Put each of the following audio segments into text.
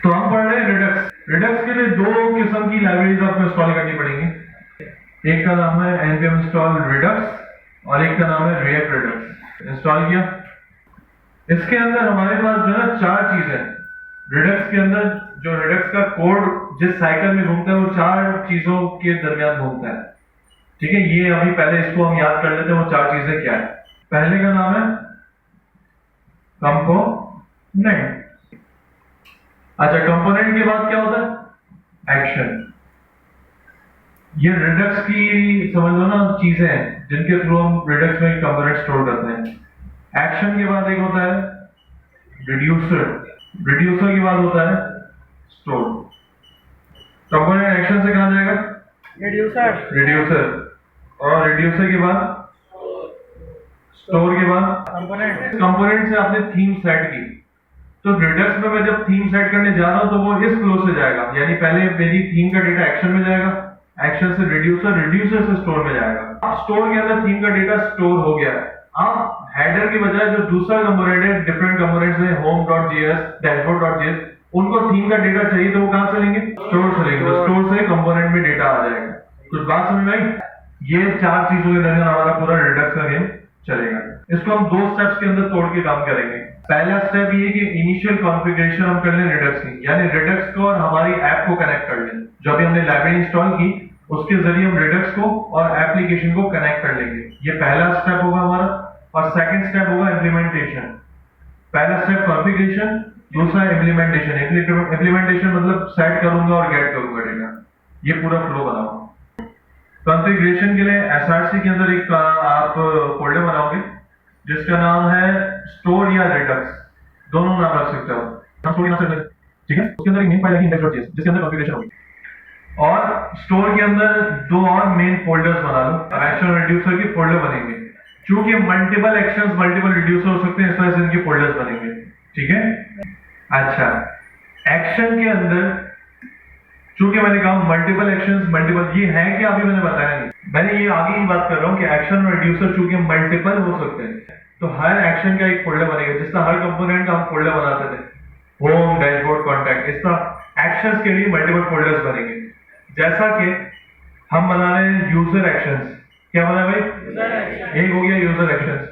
तो हम पढ़ रहे हैं रिडक्स। रिडक्स के लिए दो किस्म की लाइब्रेरीज आपको इंस्टॉल करनी पड़ेंगी। एक का नाम है npm install redux और एक का नाम है react redux। इंस्टॉल किया, इसके अंदर हमारे पास जो है चार चीजें। रिडक्स के अंदर जो रिडक्स का कोड जिस साइकिल में घूमता है वो चार चीजों के दरमियान घूमता है। ठीक है, ये अभी पहले इसको हम याद कर लेते हैं वो चार चीजें क्या है। पहले का नाम है कंपोनेंट। अच्छा, कंपोनेंट के बाद क्या होता है? एक्शन। ये रिडक्स की समझ लो ना चीजें हैं जिनके थ्रू हम रिडक्स में कंपोनेंट स्टोर करते हैं। एक्शन के बाद एक होता है रिड्यूसर, रिड्यूसर के बाद होता है स्टोर। कंपोनेंट एक्शन से कहां जाएगा? रिड्यूसर। रिड्यूसर, और रिड्यूसर के बाद स्टोर के बाद कंपोनेंट। कंपोनेंट से आपने थीम सेट की, तो रिडक्स में मैं जब थीम सेट करने जा रहा हूं तो वो इस फ्लो से जाएगा, यानी पहले मेरी थीम का डेटा एक्शन में जाएगा, एक्शन से रिड्यूसर, रिड्यूसर से स्टोर में जाएगा। अब स्टोर के अंदर थीम का डेटा स्टोर हो गया है। अब हेडर की बजाय जो दूसरा कंपोनेंट है, डिफरेंट कंपोनेंट्स है home.js, dashboard.js, उनको थीम का डेटा चाहिए तो वो कहां से लेंगे? स्टोर से लेंगे। तो स्टोर से कंपोनेंट में डेटा आ जाएगा। कुछ बात समझ में आई? ये चार चीजों के दरमियान हमारा पूरा रिडक्स का गेम चलेगा। इसको हम दो स्टेप्स के अंदर तोड़ के काम करेंगे। पहला स्टेप ये कि इनिशियल कॉन्फ़िगरेशन हम कर लें रिडक्स की, यानी रिडक्स को और हमारी ऐप को कनेक्ट कर लें। जो अभी हमने लाइब्रेरी इंस्टॉल की उसके जरिए हम रिडक्स को और एप्लीकेशन को कनेक्ट कर लेंगे। ये पहला स्टेप होगा हमारा। और सेकंड स्टेप होगा इम्प्लीमेंटेशन। पहला स्टेप कॉन्फ़िगरेशन, दूसरा इम्प्लीमेंटेशन। इम्प्लीमेंटेशन मतलब सेट करूंगा और गेट करूंगा डेटा। ये पूरा फ्लो बनाऊंगा। कॉन्फ़िगरेशन के लिए SRC के अंदर एक आप फोल्डर बनाओगे जिसका नाम है स्टोर या रिडक्स, दोनों नाम रख सकते हो। ठीक है, उसके अंदर एक मेन फाइल है index.js जिसके अंदर कॉन्फ़िगरेशन होगी। और स्टोर के अंदर दो और मेन फोल्डर्स बना लो। एक्शन और रिड्यूसर के फोल्डर बनेंगे। क्योंकि मल्टीपल एक्शंस, मल्टीपल रिड्यूसर हो सकते हैं, इस वजह से इनके फोल्डर्स बनेंगे। ठीक है, अच्छा, एक्शन के अंदर चूंकि मैंने कहा मल्टीपल एक्शंस, मल्टीपल, ये है क्या अभी मैंने बताया नहीं। मैंने ये आगे ही बात कर रहा हूं कि एक्शन और रिड्यूसर चूंकि मल्टीपल हो सकते हैं तो हर एक्शन का एक फोल्डर बनेगा। जिस तरह हर कंपोनेंट का हम फोल्डर बनाते थे, होम, डैशबोर्ड, कॉन्टैक्ट, इस तरह एक्शंस के लिए मल्टीपल फोल्डर्स बनेंगे। जैसा कि हम बना रहे हैं यूजर एक्शंस। क्या बना भाई? एक हो गया यूजर एक्शंस।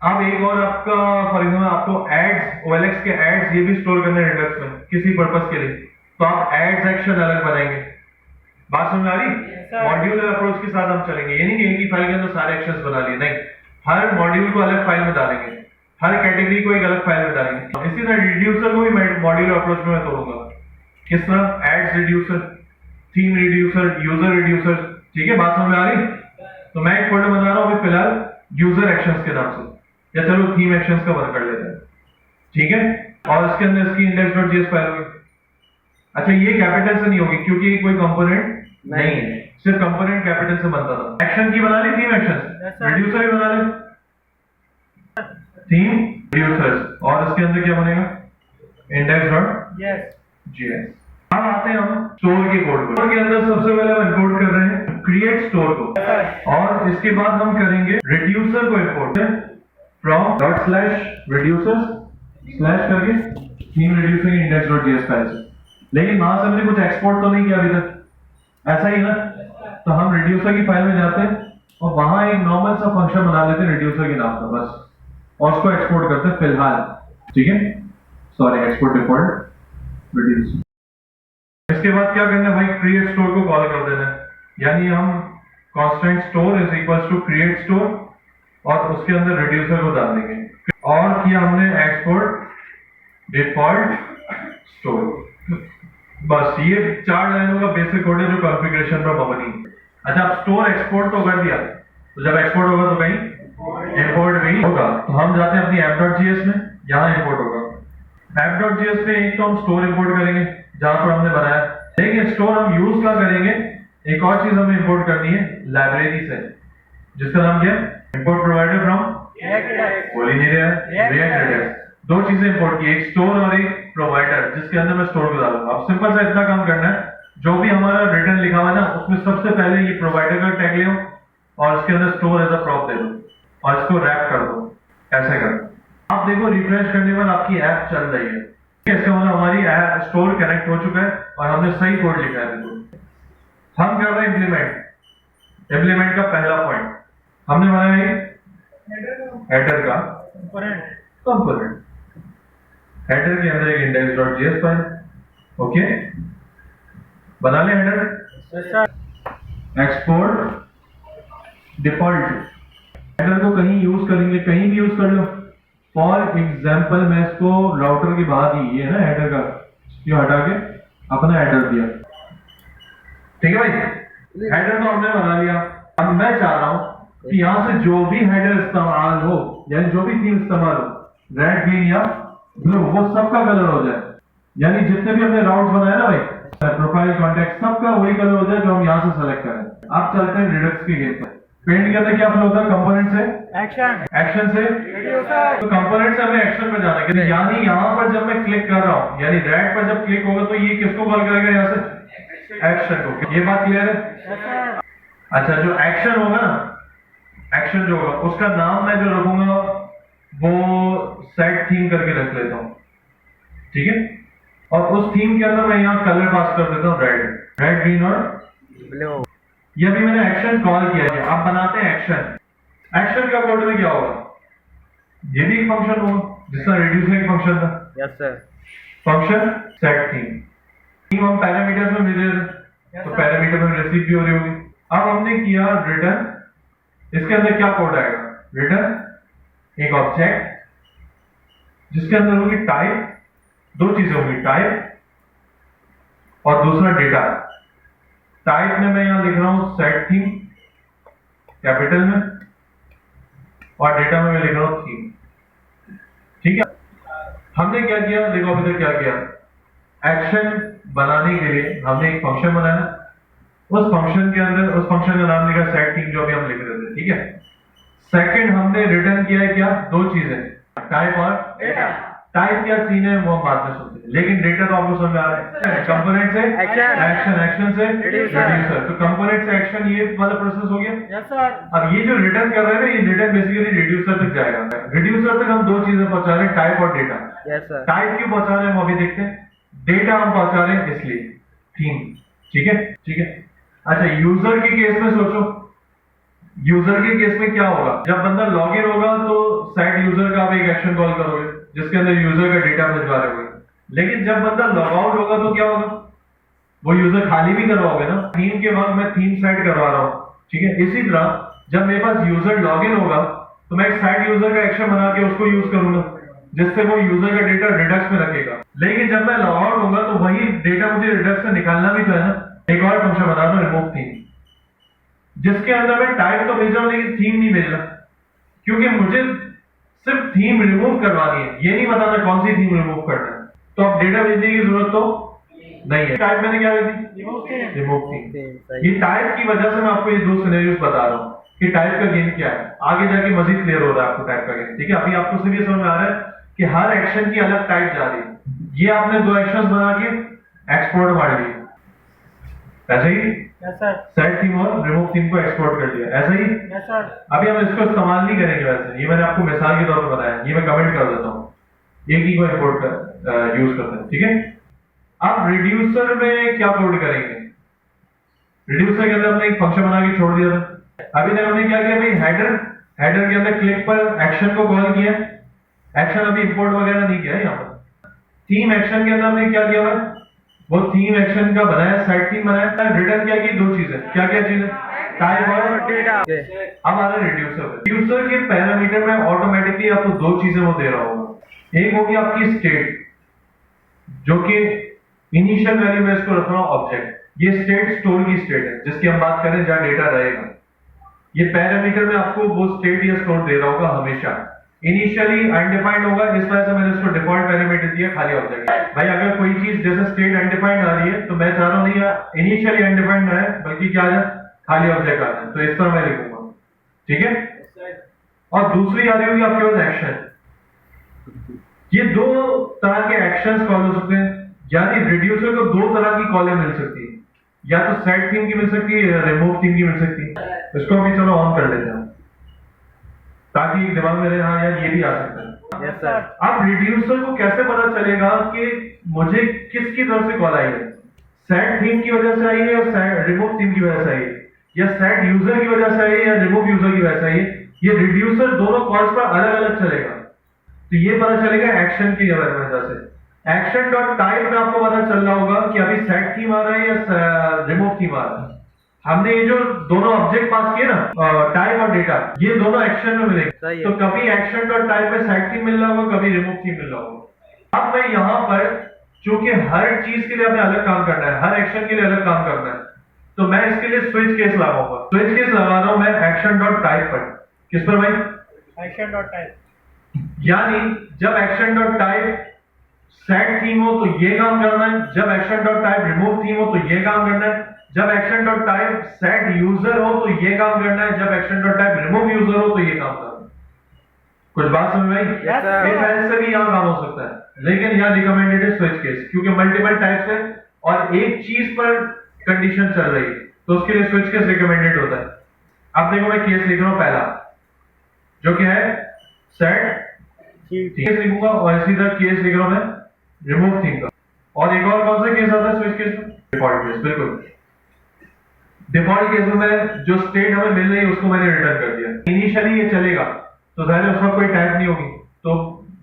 अब एक और आपका, फॉर एग्जाम्पल आपको एड्स, OLX के एड्स ये भी स्टोर करने हैं रिडक्स में किसी पर्पस के लिए, तो आप एड्स एक्शन अलग बनाएंगे। बात समझ आ रही? मॉड्यूलर अप्रोच के साथ हम चलेंगे। ये नहीं कि एक ही फाइल के अंदर सारे एक्शंस बना लिए, नहीं, हर मॉड्यूल को अलग फाइल में डालेंगे, हर कैटेगरी को एक अलग फाइल में डालेंगे। इसी तरह रिड्यूसर को भी मॉड्यूलर अप्रोच में मैं तोड़ूंगा। किस तरह? Ads reducer, theme reducer, user reducer. ठीक है, बात समझ में आ रही? तो मैं एक फोल्डर बना रहा हूं अभी फिलहाल यूजर एक्शंस के नाम से, या चलो थीम एक्शंस का बंद कर लेते हैं। ठीक है, और इसके अंदर इसकी index.js फाइल होगी। अच्छा, ये कैपिटल से नहीं होगी क्योंकि कोई कंपोनेंट नहीं है, सिर्फ कंपोनेंट कैपिटल से बनता था। एक्शन की बना ली, थीम एक्शंस, रिड्यूसर भी बना ली, थीम रिड्यूसर्स, और इसके अंदर क्या बनेगा? index.js। अब आते हैं हम स्टोर के कोड पर। स्टोर के अंदर सबसे पहले हम इंपोर्ट कर रहे हैं क्रिएट स्टोर को, और इसके बाद हम करेंगे रिड्यूसर को इंपोर्ट फ्रॉम ./reducers स्लैश करके थीम रिड्यूसर की index.js फाइल से। लेकिन वहां से हमने कुछ एक्सपोर्ट तो नहीं किया अभी तक, ऐसा ही ना? तो हम रिड्यूसर की फाइल में जाते हैं और वहां एक नॉर्मल सा फंक्शन बना लेते हैं रिड्यूसर के नाम का बस, और उसको एक्सपोर्ट करते हैं फिलहाल। ठीक है, सॉरी, एक्सपोर्ट डिफॉल्ट रिड्यूसर। इसके बाद क्या करना है भाई? क्रिएट स्टोर को कॉल कर देना है, यानी हम constant store is equals to create store और उसके अंदर रिड्यूसर को डाल देंगे। और किया हमने एक्सपोर्ट डिफॉल्ट स्टोर। बस ये चार लाइनों का बेसिक कोड है जो कॉन्फ़िगरेशन पर बनी। अच्छा, अब स्टोर एक्सपोर्ट तो कर दिया, तो जब एक्सपोर्ट होगा तो कहीं इंपोर्ट भी होगा। तो हम जाते हैं अपनी app.js में, यहां इंपोर्ट होगा। app.js में एक तो हम स्टोर इंपोर्ट करेंगे जहां पर हमने बनाया, लेकिन स्टोर हम यूज क्या करेंगे? एक और चीज हमें इंपोर्ट करनी है लाइब्रेरी से, जिसका नाम क्या है? Import provider from React। दो चीजें इंपोर्ट की, एक स्टोर और एक प्रोवाइडर, जिसके अंदर मैं स्टोर को डालूंगा। अब सिंपल सा इतना काम करना है, जो भी हमारा रिटर्न लिखा हुआ है ना, उसमें सबसे पहले ये प्रोवाइडर का टैग ले और उसके अंदर स्टोर एज अ प्रॉप दे दो और इसको रैप कर दो। ऐसे कर, आप देखो रिफ्रेश करने पर आपकी ऐप चल रही है। इसका मतलब हमारी ऐप स्टोर कनेक्ट हो चुका है और हमने सही कोड लिखा है। देखो हम कर रहे हैं इम्प्लीमेंट का पहला पॉइंट हमने बनाया हेडर का कंपोनेंट। हेडर के अंदर एक index.js फाइल, ओके बना ले हेडर, एक्सपोर्ट डिफॉल्ट। हेडर को कहीं यूज करेंगे, कहीं भी यूज कर लो। फॉर एग्जाम्पल मैं इसको राउटर के बाद ही, ये ना हेडर का, ये हटा के अपना हेडर दिया, ठीक है भाई। हेडर तो हमने बना लिया। अब मैं चाह रहा हूं कि यहां से जो भी हेडर इस्तेमाल हो, यानी जो भी थीम इस्तेमाल हो, रेड ग्रीन या ब्लू, वो सबका कलर हो जाए। यानी जितने भी हमने राउट बनाया ना भाई, प्रोफाइल कॉन्टेक्ट, सबका वही कलर हो जाए जो हम यहाँ से सेलेक्ट करें। आप चलते हैं रिडक्स के गेम पर। पेंट के अंदर क्या फ्लो होता है? कंपोनेंट से एक्शन से। तो कंपोनेंट से हमें एक्शन पे जाना है, यानी यहाँ पर जब मैं क्लिक कर रहा हूँ, यानी रेड पर जब क्लिक होगा तो ये किसको कॉल करेगा? यहाँ से एक्शन को। ये बात क्लियर है? अच्छा, जो एक्शन होगा ना, एक्शन जो होगा उसका नाम मैं जो रखूंगा वो सेट थीम करके रख लेता हूँ, ठीक है। और उस थीम के अंदर मैं यहाँ कलर पास कर देता हूँ रेड ग्रीन और ब्लू। ये भी मैंने एक्शन कॉल किया है। आप बनाते हैं एक्शन का कोड में क्या होगा? ये भी एक फंक्शन होगा जिसका रिड्यूसर एक फंक्शन था। Yes sir. Function set theme हम पैरामीटर्स में मिले तो पैरामीटर में रिसीव भी हो रही होगी। अब हमने किया रिटर्न, इसके अंदर क्या कोड आएगा? रिटर्न एक ऑब्जेक्ट जिसके अंदर होगी टाइप, दो चीजें होंगी, टाइप और दूसरा डेटा। टाइप में मैं यहां लिख रहा हूं सेट थीम कैपिटल में, और डेटा में मैं लिख रहा हूं थीम, ठीक है। हमने क्या किया? देखो अभी तक क्या किया। एक्शन बनाने के लिए हमने एक फंक्शन बनाया, उस फंक्शन के अंदर उस फंक्शन का नाम लिखा सेट थीम, जो भी हम लिख रहे थे, ठीक है। सेकंड हमने रिटर्न किया है क्या? दो चीजें, टाइप और डेटा। टाइप क्या सीन है वो हम बाद में सुनते हैं, लेकिन डेटा तो आपको समझ आ रहा है। कंपोनेंट से एक्शन से रिड्यूसर। तो कंपोनेंट से एक्शन, ये वाला प्रोसेस हो गया। Yes sir. अब ये जो रिटर्न कर रहे हैं ना, ये रिटर्न बेसिकली रिड्यूसर तक जाएगा। रिड्यूसर तक हम दो चीजें पहुंचा रहे हैं, टाइप और डेटा। Yes sir. टाइप क्यों पहुंचा रहे हैं वो अभी देखते हैं, डेटा हम पहुंचा रहे हैं इसलिए थीम, ठीक है ठीक है। अच्छा, यूजर के केस में सोचो, यूजर के केस में क्या होगा? जब बंदा लॉगिन होगा तो सेट यूजर का आप एक एक्शन कॉल करोगे जिसके अंदर यूजर का डेटा भिजवा रहे होगे। लेकिन जब बंदा लॉग आउट होगा तो क्या होगा? वो यूजर खाली भी करवाओगे ना। थीम के वक्त मैं थीम सेट करवा रहा हूं, ठीक है। इसी तरह जब मेरे पास यूजर लॉगिन होगा तो मैं एक सेट यूजर का एक्शन बना के उसको यूज करूंगा, जिससे वो यूजर का डेटा रिडक्स में रखेगा। लेकिन जब मैं लॉग आउट होगा तो वही डेटा मुझे रिडक्स से निकालना भी तो है ना। एक और फंक्शन बना दो, रिमूव थीम, जिसके अंदर मैं टाइप तो भेज रहा हूं लेकिन थीम नहीं भेज रहा, क्योंकि मुझे सिर्फ थीम रिमूव करवानी है, ये नहीं बताना कौन सी थीम रिमूव करना है। तो अब डेटा भेजने की जरूरत तो नहीं है। टाइप मैंने क्या दी? Remove theme. ये टाइप की वजह से मैं आपको ये दो सिनेरियोस बता रहा हूं कि टाइप का गेम क्या है। आगे जाके मजीद क्लियर हो रहा है आपको टाइप का गेम, ठीक है। अभी आपको सिर्फ ये समझ में आ रहा है कि हर एक्शन की अलग टाइप जा रही है। ये आपने दो एक्शन बना के एक्सपोर्ट मार लिए, ऐसे ही सेट थीम और रिमूव थीम को एक्सपोर्ट कर दिया, ऐसा ही। अभी हम इसको इस्तेमाल नहीं करेंगे वैसे, ये मैंने आपको मिसाल के तौर पर बताया। ये मैं कमेंट कर देता हूँ, एक ही को इंपोर्ट कर यूज करते हैं, ठीक है। अब रिड्यूसर में क्या कोड करेंगे? रिड्यूसर के अंदर हमने एक फंक्शन बना के छोड़ दिया था। अभी तक हमने क्या किया भाई? हेडर के अंदर क्लिक पर एक्शन को कॉल किया, एक्शन अभी इंपोर्ट वगैरह नहीं किया है। यहाँ पर थीम एक्शन के अंदर हमने क्या किया हुआ? वो थीम एक्शन का बनाया, सेट थीम बनाया, रिटर्न क्या की? दो चीजें, क्या क्या चीजें? टाइप और डेटा। अब आ रहा है रिड्यूसर के पैरामीटर में ऑटोमेटिकली आपको दो चीजें वो दे रहा होगा। एक होगी आपकी स्टेट, जो कि इनिशियल वैल्यू में इसको रख रहा हूं ऑब्जेक्ट। ये स्टेट स्टोर की स्टेट है जिसकी हम बात करें जहां डेटा रहेगा। ये पैरामीटर में आपको वो स्टेट या स्टोर दे रहा होगा हमेशा। इनिशियली अनडिफाइंड होगा, इस वजह से मैंने इसको डिफॉल्ट पैरामीटर दिया खाली ऑब्जेक्ट। भाई अगर कोई चीज जैसे स्टेट अनडिफाइंड आ रही है तो मैं चाह रहा हूं नहीं इनिशियली अनडिफाइंड ना है, बल्कि क्या आ जाए? खाली ऑब्जेक्ट आ जाए। तो इस तरह मैं लिखूंगा, ठीक है। और दूसरी आ रही होगी आपके पास एक्शन। ये दो तरह के एक्शंस कॉल हो सकते हैं, यानी रिड्यूसर को दो तरह की कॉलें मिल सकती है, या तो सेट थीम की मिल सकती है या रिमूव थीम की मिल सकती है। इसको भी चलो ऑन कर लेते हैं ताकि दिमाग में रहे, हाँ यार ये भी आ सकता है। Yes sir. अब रिड्यूसर को कैसे पता चलेगा कि मुझे किसकी तरफ से कॉल आई है? सेट थीम की वजह से आई है या रिमूव थीम की वजह से आई है, या सेट यूजर की वजह से आई है या रिमूव यूजर की वजह से आई है? ये रिड्यूसर दोनों कॉल्स पर अलग अलग चलेगा। तो ये पता चलेगा एक्शन की वजह से। एक्शन डॉट टाइप में आपको पता चल रहा होगा कि अभी सेट थीम आ रहा है या रिमूव थीम आ रहा है। हमने ये जो दोनों ऑब्जेक्ट पास किए ना, टाइप और डेटा, ये दोनों एक्शन में मिलेंगे। तो कभी एक्शन डॉट टाइप में सेट थीम मिल रहा होगा, कभी रिमूव थीम मिल रहा होगा। अब मैं यहाँ पर चूंकि हर चीज के लिए हमें अलग काम करना है, हर एक्शन के लिए अलग काम करना है, तो मैं इसके लिए स्विच केस लगाऊंगा। स्विच केस लगा रहा हूं मैं एक्शन डॉट टाइप पर। किस पर भाई? Action dot type. यानी जब action dot type set theme हो तो ये काम करना है, जब action dot type remove theme हो तो ये काम करना है, जब action dot type set user हो तो ये काम करना है, जब action dot type remove user हो तो ये काम करना है। कुछ बात समझ में आई? Yes, से भी यहाँ काम हो सकता है, लेकिन यहाँ रिकमेंडेड है स्विच केस, क्योंकि मल्टीपल टाइप्स है और एक चीज पर कंडीशन चल रही है, तो उसके लिए स्विच केस रिकमेंडेड होता है। अब देखो मैं केस लिख रहा हूं पहला, जो कि है सेट केस लिखूंगा, और इसी तरह केस लिख रहा हूं मैं रिमूव थीम का। और एक और कौन सा केस आता है स्विच केस में? Default case. बिल्कुल, डिफॉल्ट केस में मैं जो स्टेट हमें मिल रही है उसको मैंने रिटर्न कर दिया। इनिशियली ये चलेगा तो जाहिर उसमें कोई टाइप नहीं होगी, तो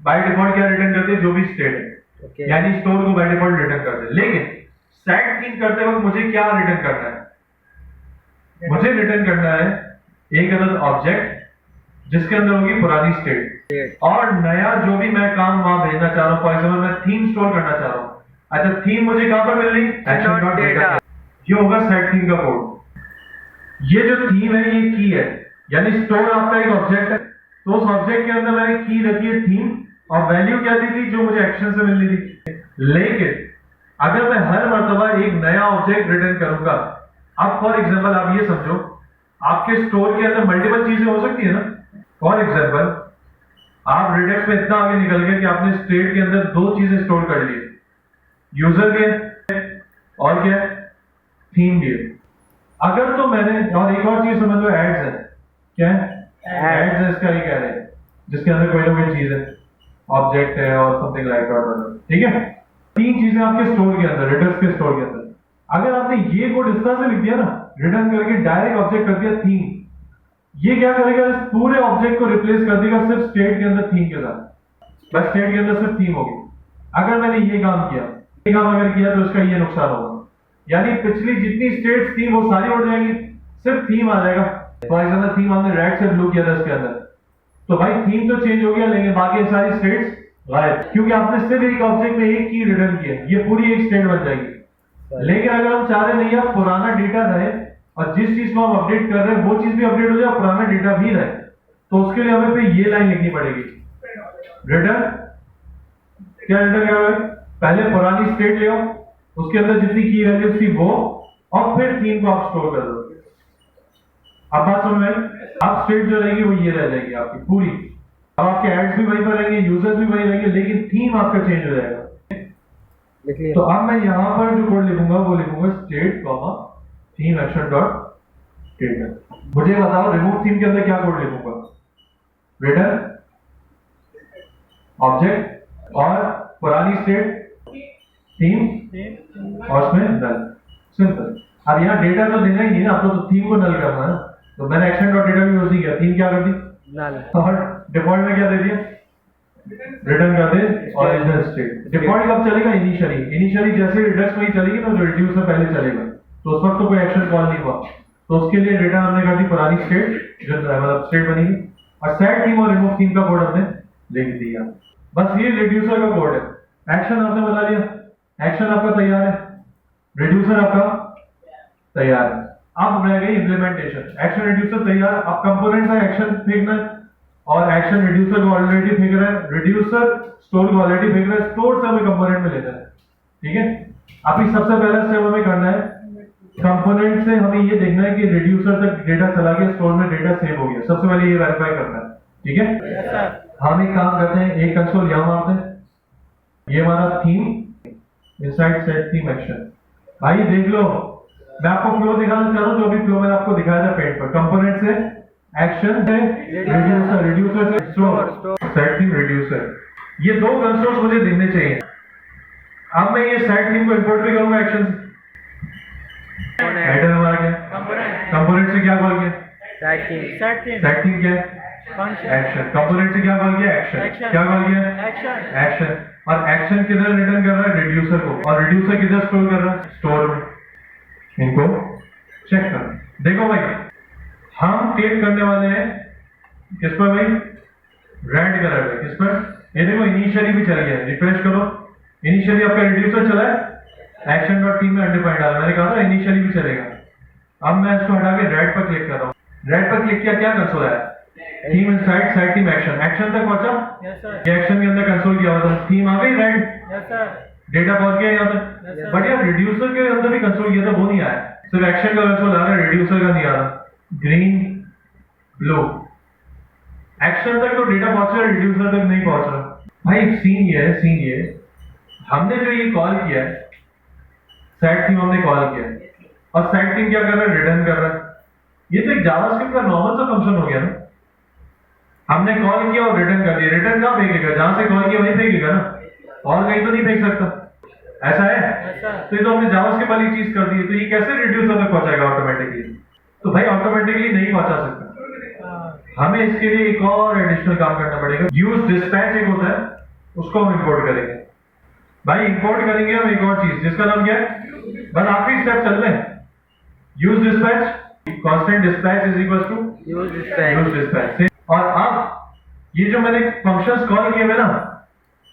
बाय डिफॉल्ट क्या रिटर्न करते हैं? जो भी स्टेट है, यानी स्टोर को बाय डिफॉल्ट रिटर्न करते हैं। लेकिन सेट थीम करते वक्त मुझे क्या रिटर्न करना है? मुझे रिटर्न करना है एक अदद ऑब्जेक्ट जिसके अंदर होगी पुरानी स्टेट, और नया जो भी मैं काम वहां भेजना चाह रहा हूं। फॉर एग्जाम्पल मैं थीम स्टोर करना चाह रहा हूं। अच्छा, थीम मुझे कहां पर मिल रही? Action dot data. ये होगा सेट थीम का कोड। ये जो थीम है ये की है, यानी स्टोर आपका एक ऑब्जेक्ट है, तो उस ऑब्जेक्ट के अंदर मैंने की रखी है थीम, और वैल्यू क्या दी थी? जो मुझे एक्शन से मिल रही थी। लेकिन अगर मैं हर मर्तबा एक नया ऑब्जेक्ट रिटर्न करूंगा, अब फॉर एग्जाम्पल आप ये समझो, आपके स्टोर के अंदर मल्टीपल चीजें हो सकती है ना। फॉर एग्जाम्पल आप रिडक्स में इतना आगे निकल गए कि आपने स्टेट के अंदर दो चीजें स्टोर कर ली, यूजर भी है और क्या है? थीम भी है। अगर तो मैंने, और एक और चीज समझ लो, एड्स है। क्या है? एड्स है, इसका ये कह रहे हैं, जिसके अंदर कोई ना कोई चीज है, ऑब्जेक्ट है और समथिंग लाइक दैट। ठीक है, तीन चीजें आपके स्टोर के अंदर, रिडक्स के स्टोर के अंदर। अगर आपने ये कोड इस तरह से लिख दिया ना, रिटर्न करके डायरेक्ट ऑब्जेक्ट कर दिया थीम, ये क्या करेगा? इस पूरे ऑब्जेक्ट को रिप्लेस कर देगा सिर्फ स्टेट के अंदर थीम के साथ। बस स्टेट के अंदर सिर्फ थीम होगी। अगर मैंने ये काम किया, ये काम अगर किया, तो इसका ये नुकसान होगा, यानी पिछली जितनी स्टेट्स थी वो सारी उड़ जाएंगी, सिर्फ थीम आ जाएगा। फॉर एग्जाम्पल थीम हमने रेड से ब्लू किया था इसके अंदर, तो भाई थीम तो चेंज हो गया, लेकिन बाकी सारी स्टेट्स गायब, क्योंकि आपने सिर्फ एक ऑब्जेक्ट में एक की रिटर्न किया, ये पूरी एक स्टेट बन जाएगी। लेकिन अगर हम चाह रहे नहीं, आप पुराना डेटा रहे और जिस चीज को हम अपडेट कर रहे हैं वो चीज भी अपडेट हो जाए, पुराना डेटा भी रहे, तो उसके लिए हमें पे ये लाइन लिखनी पड़ेगी, रिटर्न। क्या रिटर्न क्या है? पहले पुरानी स्टेट ले आओ, उसके अंदर जितनी की वैल्यूज थी वो, और फिर थीम को आप स्टोर कर दो। अब बात समझ में आई? अब स्टेट जो रहेगी वो ये रह जाएगी आपकी पूरी। अब आपके एड्स भी वहीं पर रहेंगे, यूजर्स भी वहीं रहेंगे, लेकिन थीम आपका चेंज हो जाएगा। तो अब मैं यहां पर जो कोड लिखूंगा वो लिखूंगा state comma theme action dot data. मुझे बताओ रिमूव थीम के अंदर क्या कोड लिखूंगा? रिटर्न ऑब्जेक्ट और पुरानी स्टेट थीम और उसमें नल। सिंपल। अब यहाँ डेटा तो देना ही नहीं ना, आपको तो थीम को नल करना है, तो मैंने एक्शन डॉट डेटा भी यूज नहीं किया, थीम क्या कर दी? नल। और डिफॉल्ट में क्या दे दिया? रिटर्न कर दे ओरिजिनल स्टेट। डिफॉल्ट कब चलेगा? इनिशियली जैसे रिडक्स में ही चलेगी ना, जो रिड्यूस से पहले चलेगा, तो उस वक्त तो कोई एक्शन कॉल नहीं हुआ, तो उसके लिए डेटा हमने कर दी पुरानी स्टेट, जो मतलब स्टेट बनेगी, और सेट थीम और रिमूव थीम का कोड हमने लिख दिया। बस ये रिड्यूसर का कोड है। एक्शन आपने बता दिया, एक्शन आपका तैयार है, रिड्यूसर आपका तैयार है। अब रह गई इंप्लीमेंटेशन। एक्शन रिड्यूसर तैयार, अब कंपोनेंट है एक्शन फेंकना है, और एक्शन रिड्यूसर को ऑलरेडी फेंक रहा है, रिड्यूसर स्टोर को ऑलरेडी फेंक रहा है, स्टोर से हमें कंपोनेंट में लेना है। ठीक है, अभी सबसे पहला स्टेप हमें करना है, कंपोनेंट से हमें ये देखना है कि रिड्यूसर तक डेटा चला गया, स्टोर में डेटा सेव हो गया। सबसे पहले ये वेरीफाई करना है। ठीक है, हम एक काम करते हैं, एक कंसोल यहां मारते हैं, ये हमारा theme inside set theme action. भाई देख लो, मैं आपको फ्लो दिखाना चाह रहा हूं, जो भी फ्लो मैंने आपको दिखाया था पेंट पर। कंपोनेंट से एक्शन है रिड्यूसर, रिड्यूसर से स्टोर, सेट थीम रिड्यूसर। ये दो कंस्ट्रक्ट्स मुझे देने चाहिए। अब मैं ये सेट थीम को इंपोर्ट भी करूंगा एक्शन से। हेडर हमारा क्या, कंपोनेंट से क्या कॉल किया, Set theme. सेट थीम क्या है, Function. एक्शन। कंपोनेंट से क्या कॉल किया, एक्शन। Action. क्या कॉल किया, Action. एक्शन। और एक्शन किधर रिटर्न कर रहा है, रिड्यूसर को, और रिड्यूसर किधर स्टोर कर रहा है, स्टोर में। इनको चेक करो। देखो भाई, हम क्लिक करने वाले हैं किस पर भाई, रेड कलर पे। किस पर, ये देखो इनिशियली भी चल गया, रिफ्रेश करो। इनिशियली आपका रिड्यूसर चला है, एक्शन डॉट थीम में अनडिफाइंड डाला, मैंने कहा था इनिशियली भी चलेगा। अब मैं इसको हटा के रेड पर क्लिक कर रहा हूँ। रेड पर क्लिक किया, क्या कंसोल आया, theme inside set theme action. Action तक पहुंचा, Yes sir. ये एक्शन के अंदर कंसोल किया हुआ था, थीम आ गई रेड, Yes sir. डेटा पहुंच गया यहाँ Yes, तक। sir. बट यार रिड्यूसर के अंदर भी कंसोल किया था, वो नहीं आया, सिर्फ एक्शन का कंसोल आ रहा है, रिड्यूसर का नहीं आ रहा। ग्रीन ब्लू, एक्शन तक तो डेटा पहुंच रहा है, रिड्यूसर तक नहीं पहुंच रहा। भाई सीन ये है, सीन ये है, हमने जो ये कॉल किया है सेट थीम, हमने कॉल किया है, और सेट थीम क्या कर रहा है, रिटर्न कर रहा है। ये तो एक जावास्क्रिप्ट का नॉर्मल सा फंक्शन हो गया ना। हमने कॉल किया और रिटर्न कर दिया, रिटर्न कहाँ फेंकेगा, जहां से कॉल किया वहीं फेंकेगा ना, और कहीं तो नहीं फेंक सकता। ऐसा है, Yes sir. तो ये तो हमने जावास्क्रिप्ट वाली चीज कर दी है, तो ये कैसे रिड्यूसर तक पहुंचाएगा ऑटोमेटिकली। तो भाई ऑटोमेटिकली नहीं पहुंचा सकता, हमें इसके लिए एक और एडिशनल काम करना पड़ेगा। यूज डिस्पैच एक होता है, उसको हम इंपोर्ट करेंगे। भाई इंपोर्ट करेंगे हम एक और चीज, जिसका नाम क्या है, बस आखिरी स्टेप चल रहे हैं। Use dispatch, constant dispatch is equal to Use use dispatch. और अब ये जो मैंने फंक्शंस कॉल किए हैं ना,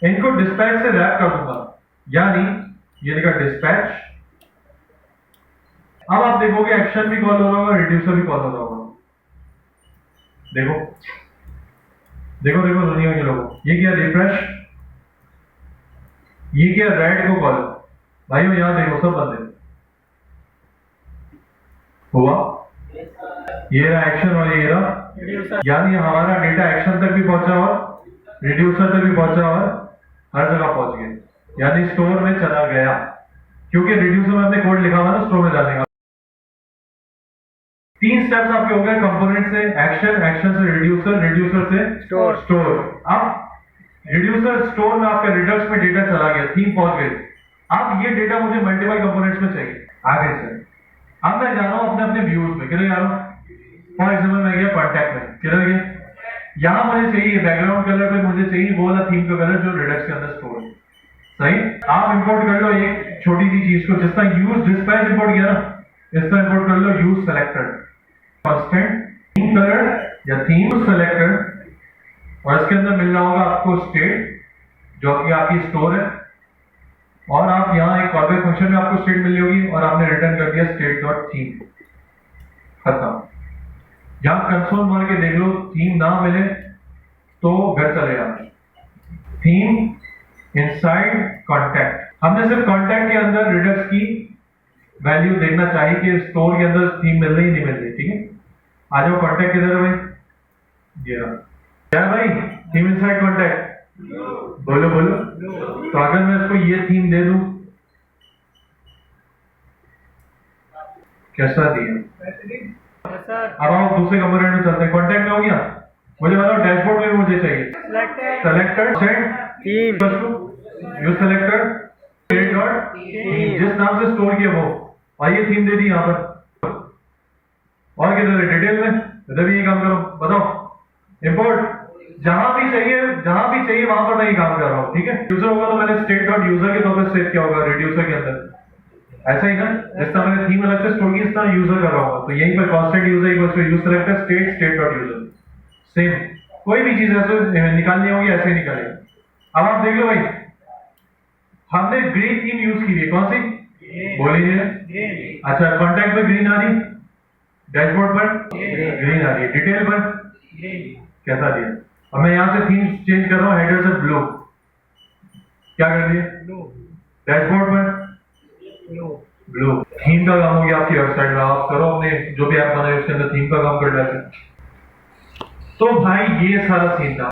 इनको डिस्पैच से रैप कर दूंगा, यानी ये लिखा डिस्पैच। अब आप देखोगे एक्शन भी कॉल हो रहा होगा, रिड्यूसर भी कॉल हो रहा होगा। देखो देखो देखो दुनिया के लोगों, ये क्या रिफ्रेश, ये क्या रेड को कॉल, भाइयों यहां देखो सब बंदे हुआ, ये रहा एक्शन और ये रहा, Reducer. यानी हमारा डेटा एक्शन तक भी पहुंचा और रिड्यूसर तक भी पहुंचा और हर जगह पहुंच गया, यानी स्टोर में चला गया, क्योंकि रिड्यूसर में हमने कोड लिखा हुआ ना स्टोर में जाने का। तीन स्टेप्स आपके हो गए, कंपोनेंट से एक्शन, एक्शन से रिड्यूसर, रिड्यूसर से स्टोर। अब रिड्यूसर स्टोर में आपका रिडक्स में डेटा चला गया, थीम पहुंच गई। अब ये डेटा मुझे मल्टीपल कंपोनेंट्स में चाहिए आगे से। अब मैं जा रहा हूं अपने अपने व्यूज में, किधर जा रहा हूं, फॉर एग्जाम्पल मैं गया कॉन्टैक्ट में, किधर गया, यहां मुझे चाहिए बैकग्राउंड कलर पे, मुझे चाहिए वो वाला थीम का कलर जो रिडक्स के अंदर स्टोर है। सही, आप इंपोर्ट कर लो एक छोटी सी चीज को, जिस तरह यूज डिस्पैच इंपोर्ट किया ना, इस तरह इंपोर्ट कर लो use selected, constant theme colour या थीम सेलेक्टेड, और इसके अंदर मिल रहा होगा आपको स्टेट, जो कि आपकी स्टोर है, और आप यहाँ एक कॉलबैक फंक्शन में आपको स्टेट मिली होगी, और आपने रिटर्न कर दिया स्टेट डॉट थीम, खत्म। यहां कंसोल मार के देख लो, थीम ना मिले तो घर चले जाओ। थीम इनसाइड कॉन्टैक्ट, हमने सिर्फ कॉन्टैक्ट के अंदर रिडक्स की वैल्यू देखना चाहिए कि स्टोर के अंदर थीम मिल रही नहीं मिल रही, ठीक है। आ जाओ, कॉन्टैक्ट किधर है भाई, ये रहा, क्या भाई, थीम इनसाइड कॉन्टैक्ट, बोलो बोलो। तो अगर मैं इसको ये थीम दे दूं, कैसा दिया, Yes sir. अब आओ दूसरे कंपोनेंट में चलते हैं। कॉन्टैक्ट में हो गया, मुझे बताओ डैशबोर्ड में मुझे चाहिए Selected. Selected set Theme. Use selected state dot theme, जिस नाम से स्टोर किया वो, और ये थीम दे दी यहाँ पर। और किधर है डिटेल में, इधर भी ये काम करो, बताओ इंपोर्ट, जहां भी चाहिए वहां पर मैं ये काम कर रहा हूँ, ठीक है। यूजर होगा तो मैंने स्टेट डॉट यूजर के तौर पर सेव किया होगा रिड्यूसर के अंदर, ऐसा ही ना, जिस तरह मैंने थीम अलग से स्टोर की, इस तरह यूजर कर रहा हूँ, तो यहीं पर constant user equals to use selected state state dot user, same. कोई भी चीज ऐसे निकालनी होगी ऐसे ही निकालेगा। अब आप देख लो भाई, हमने ग्रीन थीम यूज की है, कौन सी बोलिए, Green. अच्छा कॉन्टैक्ट पे ग्रीन आ रही, डैशबोर्ड पर ग्रीन आ रही है, डिटेल पर Green. कैसा दिया। अब मैं यहाँ से थीम चेंज कर रहा हूँ, हेडर से ब्लू, क्या कर दिया, Blue. डैशबोर्ड पर Blue. ब्लू। थीम का काम हो गया आपकी वेबसाइट में, आप करो अपने जो भी ऐप बनाए उसके अंदर थीम का काम कर लेते। तो भाई ये सारा सीन था।